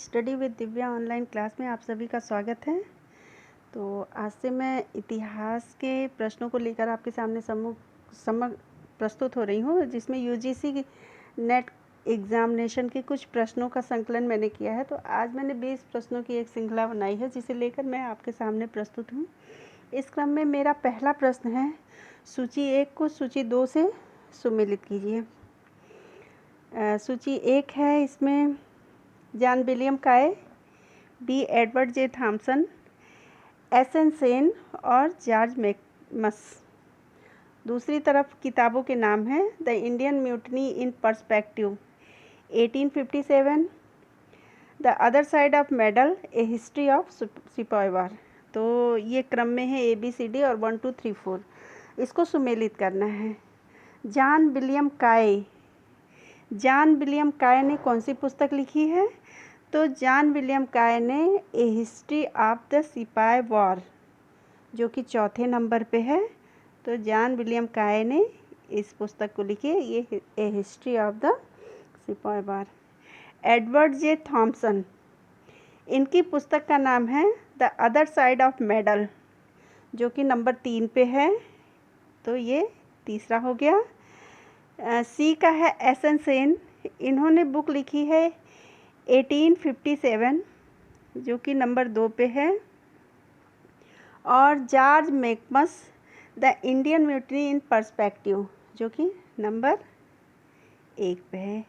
Study with Divya online class में आप सभी का स्वागत है। तो आज से मैं इतिहास के प्रश्नों को लेकर आपके सामने समग्र प्रस्तुत हो रही हूँ, जिसमें यूजीसी की नेट एग्जामिनेशन के कुछ प्रश्नों का संकलन मैंने किया है। तो आज मैंने 20 प्रश्नों की एक श्रृंखला बनाई है, जिसे लेकर मैं आपके सामने प्रस्तुत हूँ। इस क्रम में मेरा पहला प्रश्न है, सूची 1 को सूची 2 से सुमेलित कीजिए। सूची 1 है, इसमें John William Kaye, B Edward J Thompson, S N Sen और जॉर्ज मैकमस। दूसरी तरफ किताबों के नाम हैं, the Indian mutiny in Perspective 1857, the other side of medal, a history of sepoy war. तो ये क्रम में है ABCD और 1 2 3 4। इसको सुमेलित करना है। जॉन विलियम काय ने कौन सी पुस्तक लिखी है? तो जॉन विलियम काय ने ए हिस्ट्री ऑफ द सिपाही वॉर, जो कि चौथे नंबर पे है। तो जॉन विलियम काय ने इस पुस्तक को लिखी है, ये ए हिस्ट्री ऑफ द सिपाही वॉर। एडवर्ड जे थॉमसन, इनकी पुस्तक का नाम है the other side of medal, जो कि नंबर 3 पे है। तो ये तीसरा हो गया। सी का है एस एन सेन, इन्होंने बुक लिखी है 1857, जो कि नंबर 2 पे है। और George MacMunn, the Indian mutiny in perspective, जो कि नंबर 1 पे है।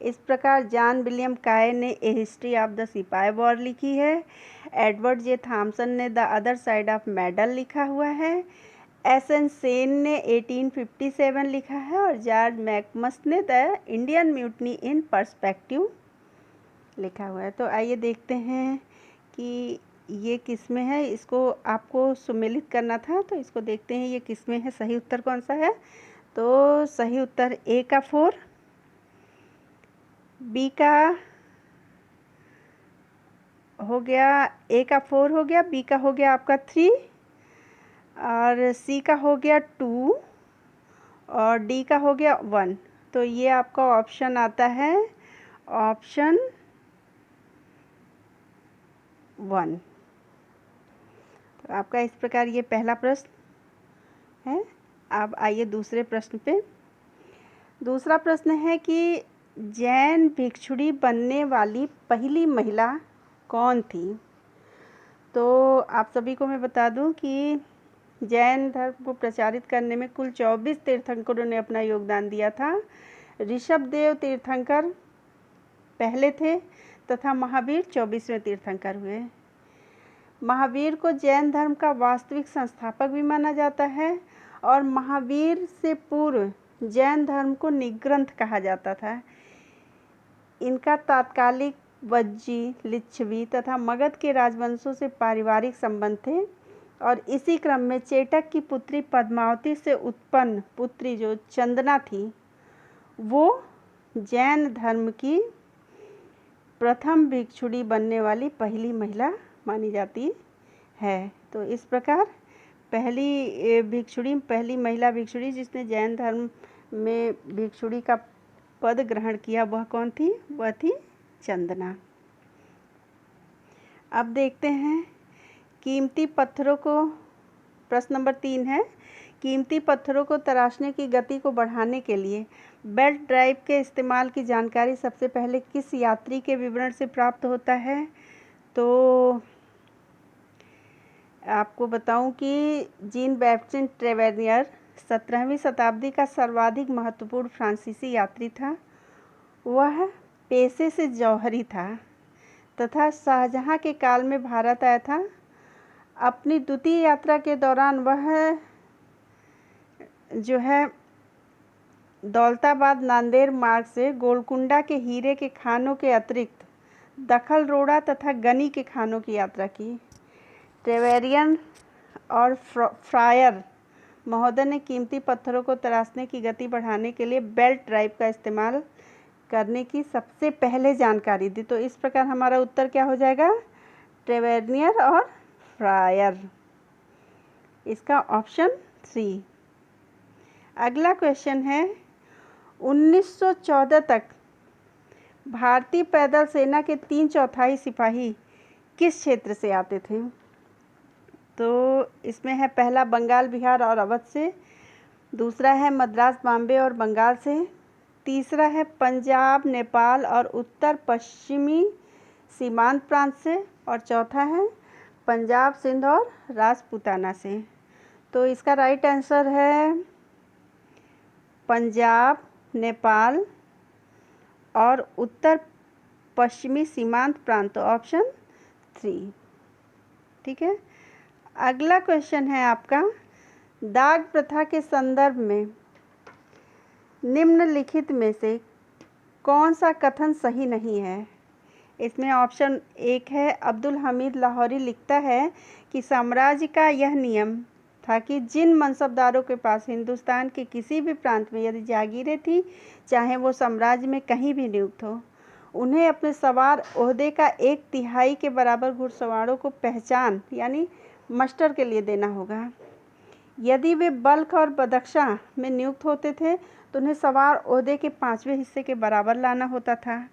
इस प्रकार जॉन विलियम काय ने ए हिस्ट्री ऑफ द सिपाही वॉर लिखी है, एडवर्ड जे थॉमसन ने the other side of medal लिखा हुआ है, एस एन सेन ने 1857 लिखा है और जॉर्ज मैकमस ने the Indian mutiny in perspective लिखा हुआ है। तो आइए देखते हैं कि ये किस में है। इसको आपको सुमेलित करना था, तो इसको देखते हैं ये किस में है। सही उत्तर कौन सा है? तो सही उत्तर ए का 4, बी का हो गया, ए का 4 हो गया, बी का हो गया आपका 3 और सी का हो गया 2 और डी का हो गया 1। तो ये आपका ऑप्शन आता है ऑप्शन 1। तो आपका इस प्रकार ये पहला प्रश्न है। अब आइए दूसरे प्रश्न पे। दूसरा प्रश्न है कि जैन भिक्षुणी बनने वाली पहली महिला कौन थी? तो आप सभी को मैं बता दूं कि जैन धर्म को प्रचारित करने में कुल 24 तीर्थंकरों ने अपना योगदान दिया था। ऋषभदेव तीर्थंकर पहले थे तथा महावीर 24वें तीर्थंकर हुए। महावीर को जैन धर्म का वास्तविक संस्थापक भी माना जाता है और महावीर से पूर्व जैन धर्म को निग्रंथ कहा जाता था। इनका तात्कालिक वज्जी, लिच्छवी तथा मगध के राजवंशों से पारिवारिक संबंध थे और इसी क्रम में चेटक की पुत्री पद्मावती से उत्पन्न पुत्री जो चंदना थी, वो जैन धर्म की प्रथम भिक्षुणी बनने वाली पहली महिला मानी जाती है। तो इस प्रकार पहली महिला भिक्षुणी जिसने जैन धर्म में भिक्षुणी का पद ग्रहण किया, वह कौन थी? वह थी चंदना। अब देखते हैं कीमती पत्थरों को। प्रश्न नंबर 3 है, कीमती पत्थरों को तराशने की गति को बढ़ाने के लिए बेल्ट ड्राइव के इस्तेमाल की जानकारी सबसे पहले किस यात्री के विवरण से प्राप्त होता है? तो आपको बताऊं कि जीन बैप्टिस्ट ट्रेवेनियर 17वीं शताब्दी का सर्वाधिक महत्वपूर्ण फ्रांसीसी यात्री था। वह पेशे से जौहरी था तथा शाहजहां के काल में भारत आया था। अपनी द्वितीय यात्रा के दौरान वह जो है दौलताबाद नांदेड़ मार्ग से गोलकुंडा के हीरे के खानों के अतिरिक्त दखल रोड़ा तथा गनी के खानों की यात्रा की। ट्रेवेरियन और फ्रायर महोदय ने कीमती पत्थरों को तराशने की गति बढ़ाने के लिए बेल्ट ड्राइव का इस्तेमाल करने की सबसे पहले जानकारी दी। तो इस प्रकार हमारा उत्तर क्या हो जाएगा? ट्रेवेरियर और फ्रायर, इसका ऑप्शन 3। अगला क्वेश्चन है, 1914 तक भारतीय पैदल सेना के 3/4 सिपाही किस क्षेत्र से आते थे? तो इसमें है पहला बंगाल, बिहार और अवध से, दूसरा है मद्रास, बॉम्बे और बंगाल से, तीसरा है पंजाब, नेपाल और उत्तर पश्चिमी सीमांत प्रांत से, और चौथा है पंजाब, सिंध और राजपूताना से। तो इसका राइट आंसर है पंजाब, नेपाल और उत्तर पश्चिमी सीमांत प्रांत, ऑप्शन 3। ठीक है, अगला क्वेश्चन है आपका, दाग प्रथा के संदर्भ में निम्नलिखित में से कौन सा कथन सही नहीं है? इसमें ऑप्शन 1 है, अब्दुल हमीद लाहौरी लिखता है कि साम्राज्य का यह नियम था कि जिन मनसबदारों के पास हिंदुस्तान के किसी भी प्रांत में यदि जागीरें थी, चाहे वो साम्राज्य में कहीं भी नियुक्त हो, उन्हें अपने सवार ओहदे का 1/3 के बराबर घुड़सवारों को पहचान यानी मस्टर के लिए देना होगा। यदि वे बल्ख और बदख्शा में नियुक्त होते थे तो उन्हें सवार ओहदे के 5वें हिस्से के बराबर लाना होता था।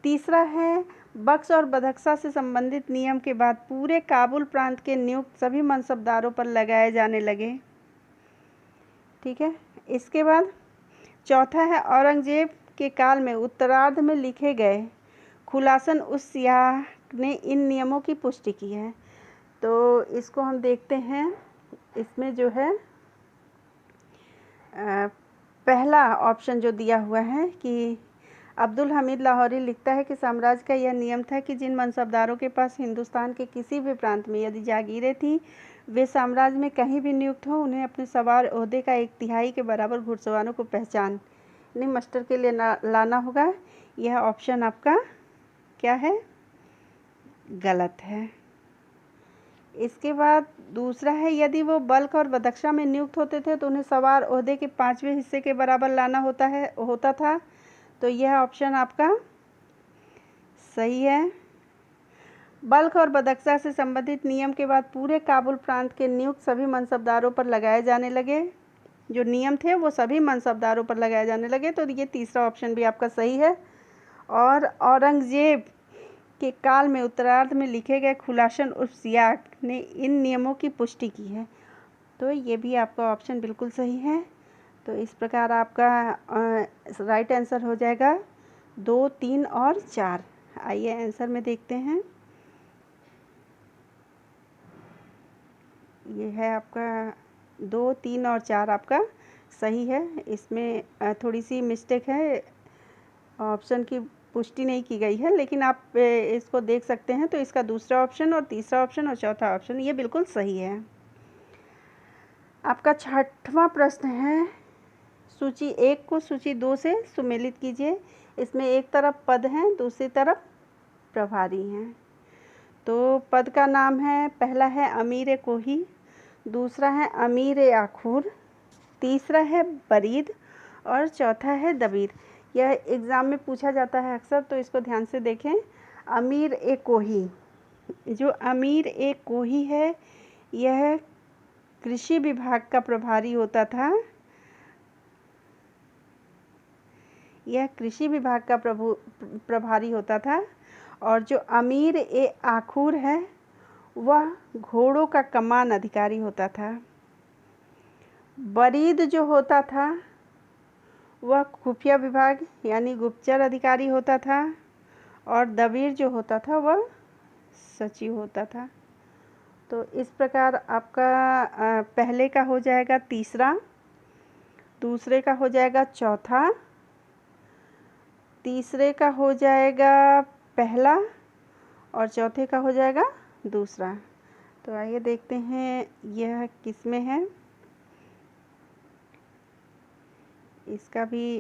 तीसरा है, बक्स और बदख्शा से संबंधित नियम के बाद पूरे काबुल प्रांत के नियुक्त सभी मनसबदारों पर लगाए जाने लगे। ठीक है, इसके बाद चौथा है, औरंगजेब के काल में उत्तरार्ध में लिखे गए खुलासन उस सियाह ने इन नियमों की पुष्टि की है। तो इसको हम देखते हैं, इसमें जो है पहला ऑप्शन जो दिया हुआ है कि अब्दुल हमीद लाहौरी लिखता है कि साम्राज्य का यह नियम था कि जिन मनसबदारों के पास हिंदुस्तान के किसी भी प्रांत में यदि जागीरें थीं, वे साम्राज्य में कहीं भी नियुक्त हों, उन्हें अपने सवार ओहदे का 1/3 के बराबर घुड़सवारों को पहचान नहीं मस्टर के लिए लाना होगा। यह ऑप्शन आपका क्या है? गलत है। इसके बाद दूसरा है, यदि वो बल्ख और बदख्शा में नियुक्त होते थे तो उन्हें सवार ओहदे के 5वें हिस्से के बराबर लाना होता था। तो यह ऑप्शन आपका सही है। बल्ख और बदख्शा से संबंधित नियम के बाद पूरे काबुल प्रांत के नियुक्त सभी मनसबदारों पर लगाए जाने लगे। जो नियम थे वो सभी मनसबदारों पर लगाए जाने लगे। तो ये तीसरा ऑप्शन भी आपका सही है। और औरंगजेब के काल में उत्तरार्ध में लिखे गए खुलासन उर्फ सियाक ने इन नियमों की पुष्टि की है। तो ये भी आपका ऑप्शन बिल्कुल सही है। तो इस प्रकार आपका राइट आंसर हो जाएगा 2, 3 और 4। आइए आंसर में देखते हैं। ये है आपका 2, 3 और 4 आपका सही है। इसमें थोड़ी सी मिस्टेक है, ऑप्शन की पुष्टि नहीं की गई है, लेकिन आप इसको देख सकते हैं। तो इसका दूसरा ऑप्शन और तीसरा ऑप्शन और चौथा ऑप्शन ये बिल्कुल सही है। आपका 6वां प्रश्न है, सूची 1 को सूची 2 से सुमेलित कीजिए। इसमें एक तरफ पद हैं, दूसरी तरफ प्रभारी हैं। तो पद का नाम है, पहला है अमीर कोही, दूसरा है अमीर आखूर, तीसरा है बरीद और चौथा है दबीर। यह एग्ज़ाम में पूछा जाता है अक्सर, तो इसको ध्यान से देखें। अमीर ए कोही, जो अमीर ए कोही है यह कृषि विभाग का प्रभारी होता था। यह कृषि विभाग का प्रभारी होता था। और जो अमीर ए आखूर है वह घोड़ों का कमान अधिकारी होता था। बरीद जो होता था वह खुफिया विभाग यानी गुप्तचर अधिकारी होता था। और दबीर जो होता था वह सचिव होता था। तो इस प्रकार आपका पहले का हो जाएगा तीसरा, दूसरे का हो जाएगा चौथा, तीसरे का हो जाएगा पहला और चौथे का हो जाएगा दूसरा। तो आइए देखते हैं यह किस में है। इसका भी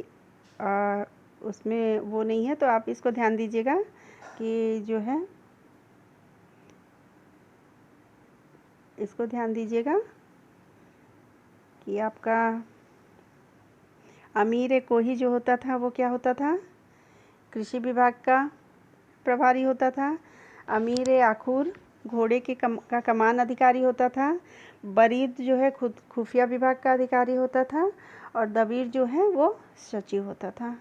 उसमें वो नहीं है, तो आप इसको ध्यान दीजिएगा कि जो है इसको ध्यान दीजिएगा कि आपका अमीर कोही जो होता था वो क्या होता था? कृषि विभाग का प्रभारी होता था। अमीर आखूर घोड़े के का कमान अधिकारी होता था। बरीद जो है खुफिया विभाग का अधिकारी होता था। और दबीर जो है वो सचिव होता था।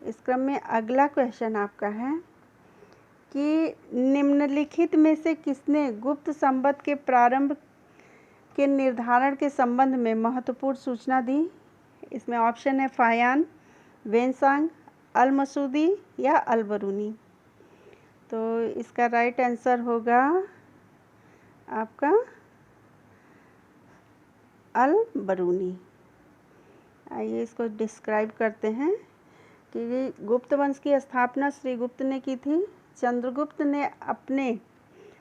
इस क्रम में अगला क्वेश्चन आपका है कि निम्नलिखित में से किसने गुप्त संवत के प्रारंभ के निर्धारण के संबंध में महत्वपूर्ण सूचना दी? इसमें ऑप्शन है फाहियान, वेनसांग, अल मसूदी या अल बरूनी। तो इसका राइट आंसर होगा आपका अल बरूनी। आइए इसको डिस्क्राइब करते हैं कि गुप्त वंश की स्थापना श्री गुप्त ने की थी।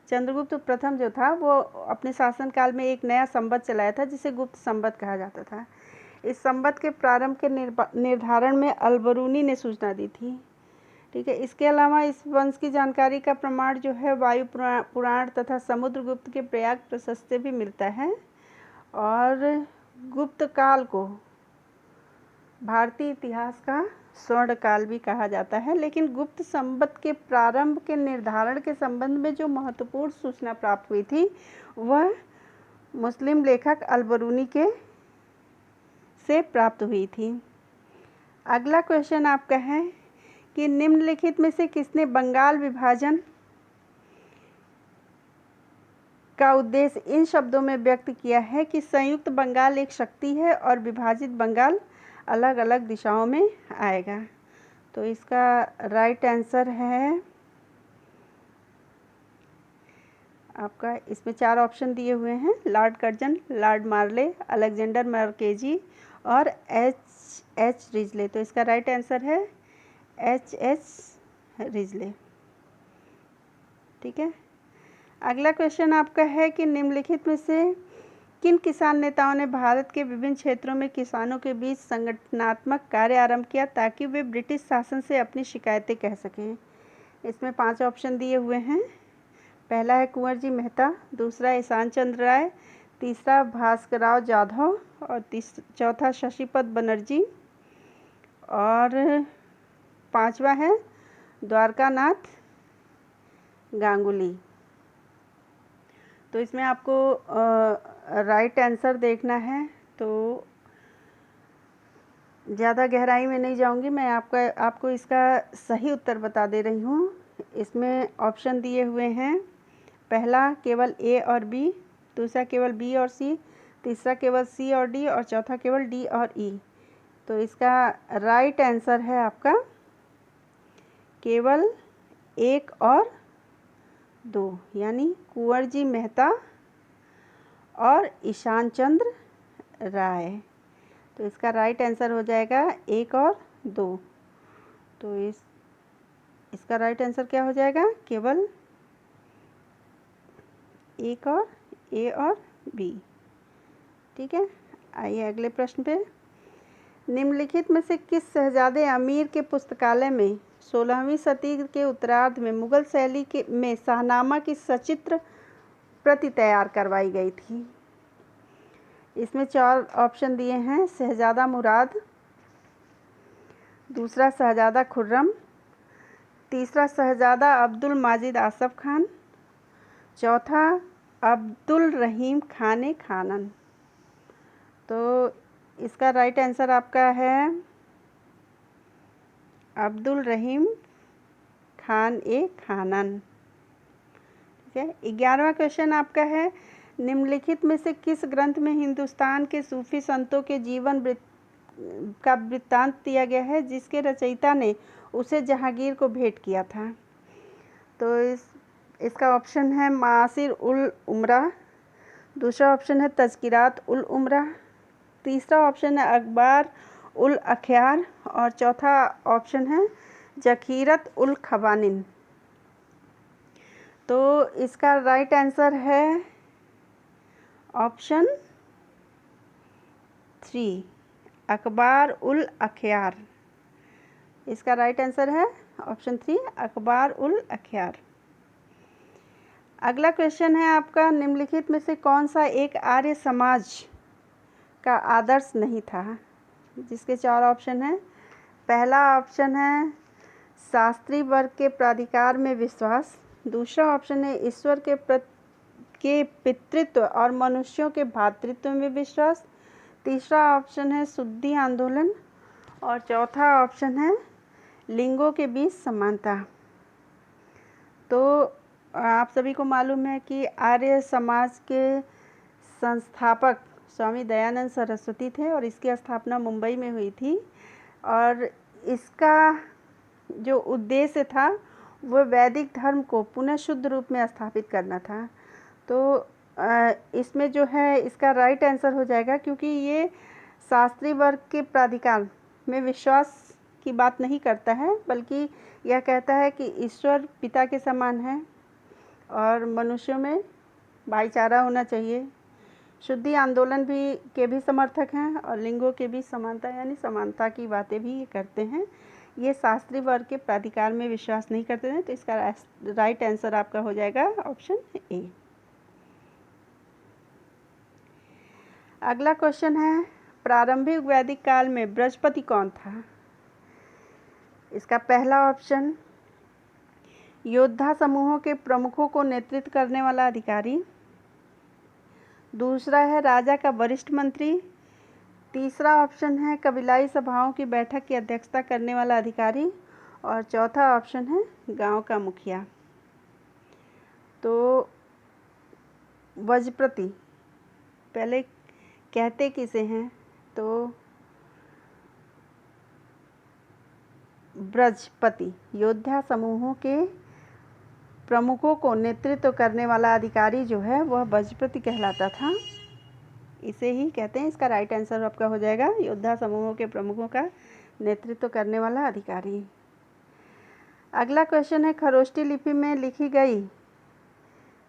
चंद्रगुप्त प्रथम जो था वो अपने शासनकाल में एक नया संवत चलाया था जिसे गुप्त संवत कहा जाता था। इस संवत के प्रारंभ के निर्धारण में अल बरूनी ने सूचना दी थी। ठीक है, इसके अलावा इस वंश की जानकारी का प्रमाण जो है वायु पुराण तथा समुद्रगुप्त के प्रयाग प्रशस्त से भी मिलता है। और गुप्त काल को भारतीय इतिहास का स्वर्ण काल भी कहा जाता है। लेकिन गुप्त संवत के प्रारंभ के निर्धारण के संबंध में जो महत्वपूर्ण सूचना प्राप्त हुई थी वह मुस्लिम लेखक अल बरूनी के से प्राप्त हुई थी। अगला क्वेश्चन आपका है कि निम्नलिखित में से किसने बंगाल विभाजन का उद्देश्य इन शब्दों में व्यक्त किया है कि संयुक्त बंगाल एक शक्ति है और विभाजित बंगाल अलग अलग दिशाओं में आएगा। तो इसका राइट आंसर है आपका, इसमें 4 ऑप्शन दिए हुए हैं, लॉर्ड कर्जन, लॉर्ड मार्ले, अलेक्जेंडर मैकेंजी और एच रिजले। तो इसका राइट आंसर है एच रिजले। ठीक है, अगला क्वेश्चन आपका है कि निम्नलिखित में से किन किसान नेताओं ने भारत के विभिन्न क्षेत्रों में किसानों के बीच संगठनात्मक कार्य आरंभ किया ताकि वे ब्रिटिश शासन से अपनी शिकायतें कह सकें? इसमें 5 ऑप्शन दिए हुए हैं। पहला है कुंवर जी मेहता, दूसरा ईशान चंद्र राय, तीसरा भास्करराव जाधव और चौथा शशिपद बनर्जी और 5वां है द्वारकानाथ गांगुली। तो इसमें आपको राइट आंसर देखना है। तो ज़्यादा गहराई में नहीं जाऊंगी, मैं आपको इसका सही उत्तर बता दे रही हूँ। इसमें ऑप्शन दिए हुए हैं, पहला केवल ए और बी, दूसरा केवल बी और सी, तीसरा केवल सी और डी और चौथा केवल डी और ई। तो इसका राइट आंसर है आपका केवल 1 और 2, यानी कुंवर जी मेहता और ईशान चंद्र राय। तो इसका राइट आंसर हो जाएगा 1 और 2। तो इसका राइट आंसर क्या हो जाएगा? केवल 1 और ए और बी। ठीक है, आइए अगले प्रश्न पे। निम्नलिखित में से किस शहजादे अमीर के पुस्तकालय में 16वीं सदी के उत्तरार्ध में मुगल शैली में शाहनामा की सचित्र प्रति तैयार करवाई गई थी? इसमें 4 ऑप्शन दिए हैं, शहजादा मुराद, दूसरा शहजादा खुर्रम, तीसरा शहजादा अब्दुल माजिद आसफ खान, चौथा अब्दुल रहीम खान खानन। तो इसका राइट आंसर आपका है अब्दुल रहीम खान खानन। ठीक है, 11वां क्वेश्चन आपका है, निम्नलिखित में से किस ग्रंथ में हिंदुस्तान के सूफी संतों के जीवन का वृत्तांत दिया गया है जिसके रचयिता ने उसे जहांगीर को भेंट किया था? तो इसका ऑप्शन है मासिर उल उमरा, दूसरा ऑप्शन है तज़किरात उल उमरा, तीसरा ऑप्शन है अखबार उल अख्यार और चौथा ऑप्शन है जखीरत उल खवानिन। तो इसका राइट आंसर है ऑप्शन 3, अखबार उल अख्यार। इसका राइट आंसर है ऑप्शन 3, अखबार उल अख्यार। अगला क्वेश्चन है आपका, निम्नलिखित में से कौन सा एक आर्य समाज का आदर्श नहीं था? जिसके 4 ऑप्शन हैं। पहला ऑप्शन है शास्त्री वर्ग के प्राधिकार में विश्वास, दूसरा ऑप्शन है ईश्वर के पितृत्व और मनुष्यों के भातृत्व में विश्वास, तीसरा ऑप्शन है शुद्धि आंदोलन और चौथा ऑप्शन है लिंगों के बीच समानता। तो आप सभी को मालूम है कि आर्य समाज के संस्थापक स्वामी दयानंद सरस्वती थे और इसकी स्थापना मुंबई में हुई थी और इसका जो उद्देश्य था वह वैदिक धर्म को पुनः शुद्ध रूप में स्थापित करना था। तो इसमें जो है इसका राइट आंसर हो जाएगा, क्योंकि ये शास्त्रीय वर्ग के प्राधिकार में विश्वास की बात नहीं करता है, बल्कि यह कहता है कि ईश्वर पिता के समान है और मनुष्यों में भाईचारा होना चाहिए। शुद्धि आंदोलन के भी समर्थक हैं और लिंगों के बीच समानता यानी समानता की बातें भी ये करते हैं। ये शास्त्रीय वर्ग के प्राधिकार में विश्वास नहीं करते हैं। तो इसका राइट आंसर आपका हो जाएगा ऑप्शन ए। अगला क्वेश्चन है, प्रारंभिक वैदिक काल में बृहस्पति कौन था? इसका पहला ऑप्शन योद्धा समूहों के प्रमुखों को नेतृत्व करने वाला अधिकारी, दूसरा है राजा का वरिष्ठ मंत्री, तीसरा ऑप्शन है कबीलाई सभाओं की बैठक की अध्यक्षता करने वाला अधिकारी और चौथा ऑप्शन है गांव का मुखिया। तो बृहस्पति पहले कहते किसे हैं? तो बृहस्पति योद्धा समूहों के प्रमुखों को नेतृत्व करने वाला अधिकारी जो है वह बृहस्पति कहलाता था। इसे ही कहते हैं। इसका राइट आंसर आपका हो जाएगा योद्धा समूहों के प्रमुखों का नेतृत्व करने वाला अधिकारी। अगला क्वेश्चन है, खरोष्ठी लिपि में लिखी गई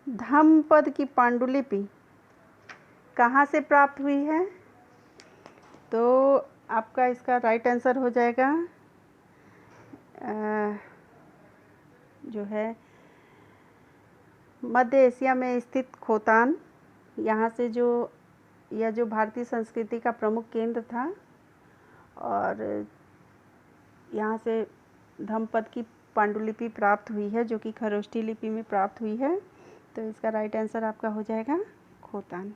धम्मपद की पांडुलिपि कहाँ से प्राप्त हुई है? तो आपका इसका राइट आंसर हो जाएगा जो है मध्य एशिया में स्थित खोतान। यहाँ से यह जो भारतीय संस्कृति का प्रमुख केंद्र था और यहाँ से धम्मपद की पांडुलिपि प्राप्त हुई है जो कि खरोष्ठी लिपि में प्राप्त हुई है। तो इसका राइट आंसर आपका हो जाएगा खोतान।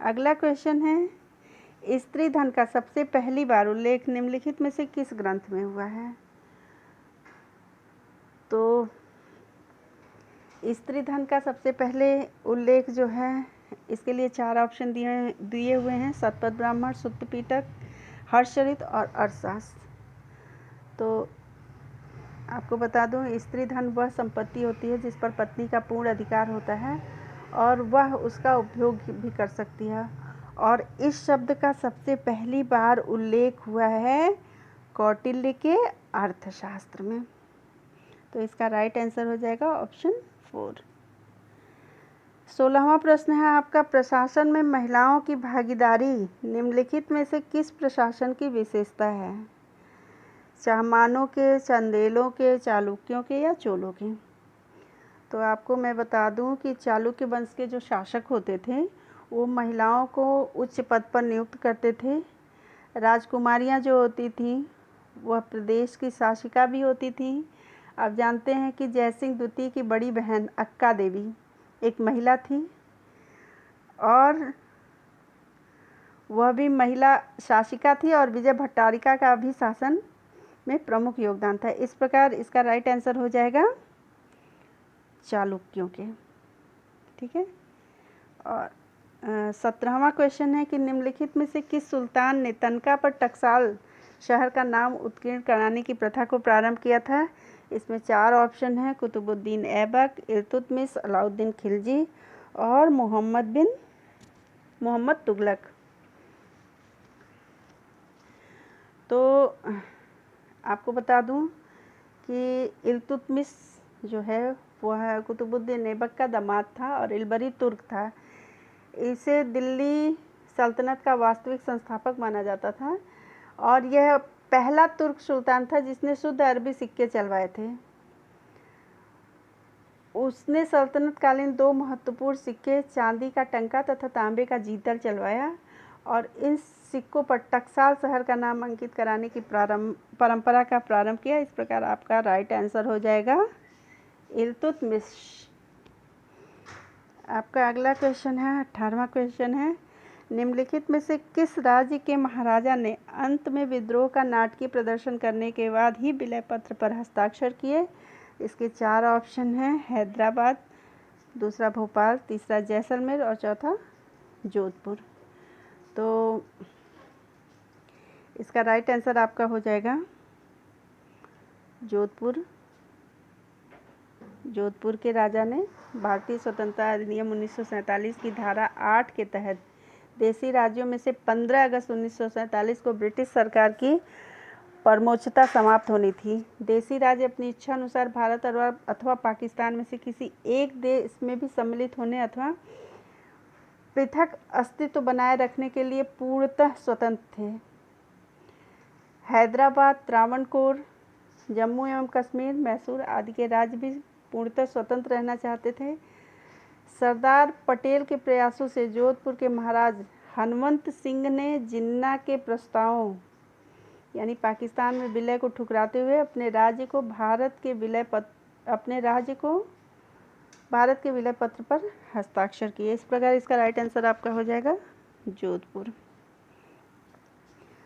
अगला क्वेश्चन है, स्त्री धन का सबसे पहली बार उल्लेख निम्नलिखित में से किस ग्रंथ में हुआ है? तो स्त्री धन का सबसे पहले उल्लेख जो है इसके लिए 4 ऑप्शन दिए हुए हैं, शतपथ ब्राह्मण, सुत्त पिटक, हर्षचरित और अर्थशास्त्र। तो आपको बता दूं, स्त्री धन वह संपत्ति होती है जिस पर पत्नी का पूर्ण अधिकार होता है और वह उसका उपयोग भी कर सकती है। और इस शब्द का सबसे पहली बार उल्लेख हुआ है कौटिल्य के अर्थशास्त्र में। तो इसका राइट आंसर हो जाएगा ऑप्शन 4। 16वां प्रश्न है आपका, प्रशासन में महिलाओं की भागीदारी निम्नलिखित में से किस प्रशासन की विशेषता है? चाहमानों के, चंदेलों के, चालुक्यों के या चोलों के? तो आपको मैं बता दूं कि चालुक्य वंश के जो शासक होते थे वो महिलाओं को उच्च पद पर नियुक्त करते थे। राजकुमारियां जो होती थीं वह प्रदेश की शासिका भी होती थीं। आप जानते हैं कि जयसिंह द्वितीय की बड़ी बहन अक्का देवी एक महिला थी और वह भी महिला शासिका थी और विजय भट्टारिका का भी शासन में प्रमुख योगदान था। इस प्रकार इसका राइट आंसर हो जाएगा चालुक्यों के। ठीक है। और 17वां क्वेश्चन है कि निम्नलिखित में से किस सुल्तान ने तनका पर टकसाल शहर का नाम उत्कीर्ण कराने की प्रथा को प्रारंभ किया था? इसमें 4 ऑप्शन हैं, कुतुबुद्दीन ऐबक, इल्तुतमिश, अलाउद्दीन खिलजी और मोहम्मद तुगलक। तो आपको बता दूं कि इल्तुतमिश जो है वह कुतुबुद्दीन ऐबक का दामाद था और इलबरी तुर्क था। इसे दिल्ली सल्तनत का वास्तविक संस्थापक माना जाता था और यह पहला तुर्क सुल्तान था जिसने शुद्ध अरबी सिक्के चलवाए थे। उसने सल्तनत कालीन 2 महत्वपूर्ण सिक्के, चांदी का टंका तथा तांबे का जीतल चलवाया और इन सिक्कों पर टकसाल शहर का नाम अंकित कराने की परंपरा का प्रारंभ किया। इस प्रकार आपका राइट आंसर हो जाएगा इल्तुतमिश। आपका अगला क्वेश्चन है 18वां क्वेश्चन है, निम्नलिखित में से किस राज्य के महाराजा ने अंत में विद्रोह का नाटकीय प्रदर्शन करने के बाद ही विलय पत्र पर हस्ताक्षर किए? इसके 4 ऑप्शन हैं। हैदराबाद, दूसरा भोपाल, तीसरा जैसलमेर और चौथा जोधपुर। तो इसका राइट आंसर आपका हो जाएगा जोधपुर। जोधपुर के राजा ने भारतीय स्वतंत्रता अधिनियम 1947 की धारा 8 के तहत देशी राज्यों में से 15 अगस्त 1947 को ब्रिटिश सरकार की परमोच्चता समाप्त होनी थी। देशी राज्य अपनी इच्छा अनुसार भारत अथवा पाकिस्तान में से किसी एक देश में भी सम्मिलित होने अथवा पृथक अस्तित्व बनाए रखने के लिए पूर्णतः स्वतंत्र थे। हैदराबाद, त्रावणकोर, जम्मू एवं कश्मीर, मैसूर आदि के राज्य भी पूर्णतः स्वतंत्र रहना चाहते थे। सरदार पटेल के प्रयासों से जोधपुर के महाराज हनुमंत सिंह ने जिन्ना के प्रस्तावों यानी पाकिस्तान में विलय को ठुकराते हुए अपने राज्य को भारत के विलय पत्र पर हस्ताक्षर किए। इस प्रकार इसका राइट आंसर आपका हो जाएगा जोधपुर।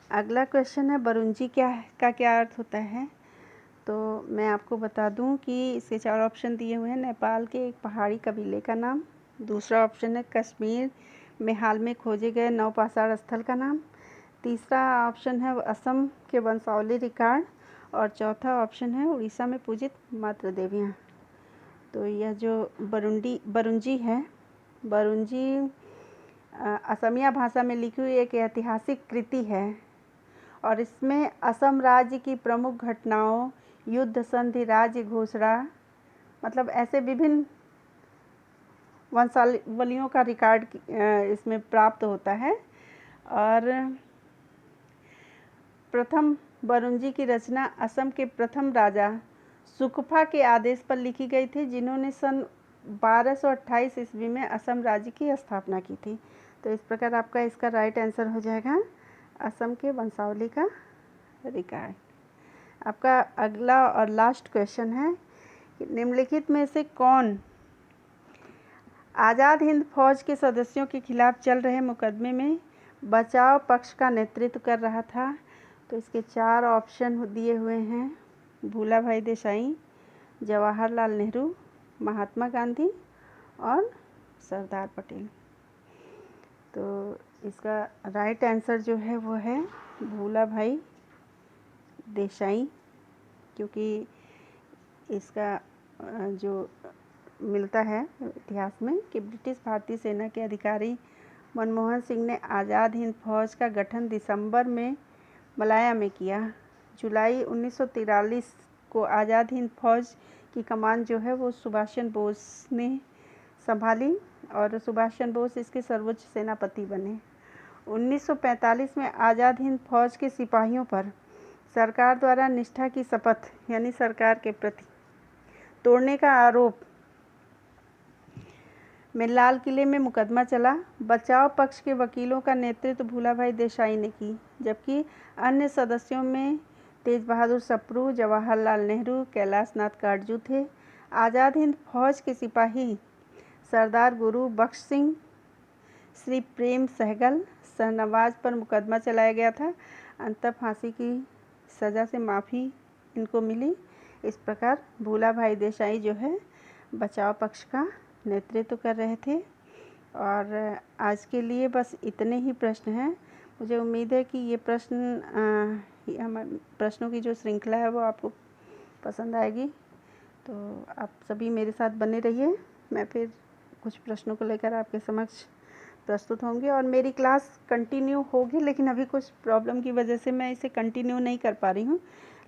अगला क्वेश्चन है बरुंजी क्या अर्थ होता है? तो मैं आपको बता दूं कि इसके 4 ऑप्शन दिए हुए हैं। नेपाल के एक पहाड़ी कबीले का नाम, दूसरा ऑप्शन है कश्मीर में हाल में खोजे गए नवपाषाण स्थल का नाम, तीसरा ऑप्शन है असम के वंशावली रिकॉर्ड और चौथा ऑप्शन है उड़ीसा में पूजित मातृ देवियाँ। तो यह जो बरुंजी है, बरुंजी असमिया भाषा में लिखी हुई एक ऐतिहासिक कृति है और इसमें असम राज्य की प्रमुख घटनाओं, युद्ध, संधि, राज्य घोषणा मतलब ऐसे विभिन्न वंशावलियों का रिकॉर्ड इसमें प्राप्त होता है। और प्रथम बरुंजी की रचना असम के प्रथम राजा सुकफा के आदेश पर लिखी गई थी, जिन्होंने सन 1228 ईस्वी में असम राज्य की स्थापना की थी। तो इस प्रकार आपका इसका राइट आंसर हो जाएगा असम के वंशावली का रिकॉर्ड। आपका अगला और लास्ट क्वेश्चन है कि निम्नलिखित में से कौन आज़ाद हिंद फौज के सदस्यों के खिलाफ चल रहे मुकदमे में बचाव पक्ष का नेतृत्व कर रहा था? तो इसके 4 ऑप्शन दिए हुए हैं। भूला भाई देसाई, जवाहरलाल नेहरू, महात्मा गांधी और सरदार पटेल। तो इसका राइट आंसर जो है वो है भूला भाई देसाई, क्योंकि इसका जो मिलता है इतिहास में कि ब्रिटिश भारतीय सेना के अधिकारी मनमोहन सिंह ने आज़ाद हिंद फौज का गठन दिसंबर में मलाया में किया। जुलाई 1943 को आज़ाद हिंद फौज की कमान जो है वो सुभाष चंद्र बोस ने संभाली और सुभाष चंद्र बोस इसके सर्वोच्च सेनापति बने। 1945 में आज़ाद हिंद फौज के सिपाहियों पर सरकार द्वारा निष्ठा की शपथ यानी सरकार के प्रति तोड़ने का आरोप में लाल किले में मुकदमा चला। बचाव पक्ष के वकीलों का नेतृत्व भूला भाई देसाई ने की, जबकि अन्य सदस्यों में तेज बहादुर सप्रू, जवाहरलाल नेहरू, कैलाश नाथ काटजू थे। आज़ाद हिंद फौज के सिपाही सरदार गुरु बख्श सिंह, श्री प्रेम सहगल, शहनवाज पर मुकदमा चलाया गया था। अंततः फांसी की सज़ा से माफ़ी इनको मिली। इस प्रकार भूला भाई देसाई जो है बचाव पक्ष का नेतृत्व कर रहे थे। और आज के लिए बस इतने ही प्रश्न हैं। मुझे उम्मीद है कि ये हमारे प्रश्नों की जो श्रृंखला है वो आपको पसंद आएगी। तो आप सभी मेरे साथ बने रहिए। मैं फिर कुछ प्रश्नों को लेकर आपके समक्ष प्रस्तुत होंगी और मेरी क्लास कंटिन्यू होगी, लेकिन अभी कुछ प्रॉब्लम की वजह से मैं इसे कंटिन्यू नहीं कर पा रही हूँ।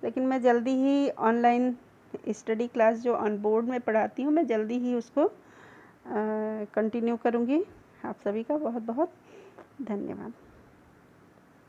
लेकिन मैं जल्दी ही ऑनलाइन स्टडी क्लास जो ऑन बोर्ड में पढ़ाती हूँ, मैं जल्दी ही उसको कंटिन्यू करूँगी। आप सभी का बहुत बहुत धन्यवाद।